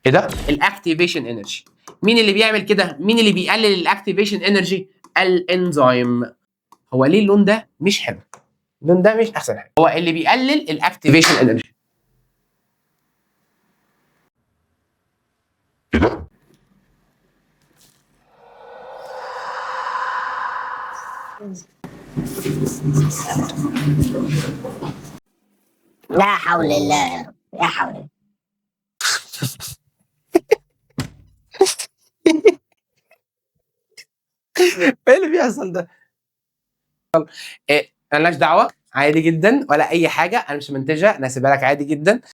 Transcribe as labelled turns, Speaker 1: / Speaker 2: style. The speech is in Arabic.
Speaker 1: ايه ده؟ الاكتيفيشن انرجي. مين اللي بيعمل كده؟ مين اللي بيقلل الاكتيفيشن انرجي؟ الانزيم. هو ليه اللون ده مش حلو؟ اللون ده مش احسن حاجه. هو اللي بيقلل الاكتيفيشن انرجي.
Speaker 2: لا حول الله، لا حول.
Speaker 1: ايه اللي بيحصل ده؟ إيه، مالناش دعوه، عادي جدا ولا اي حاجه، انا مش منتجه، انا هسيبها لك عادي جدا.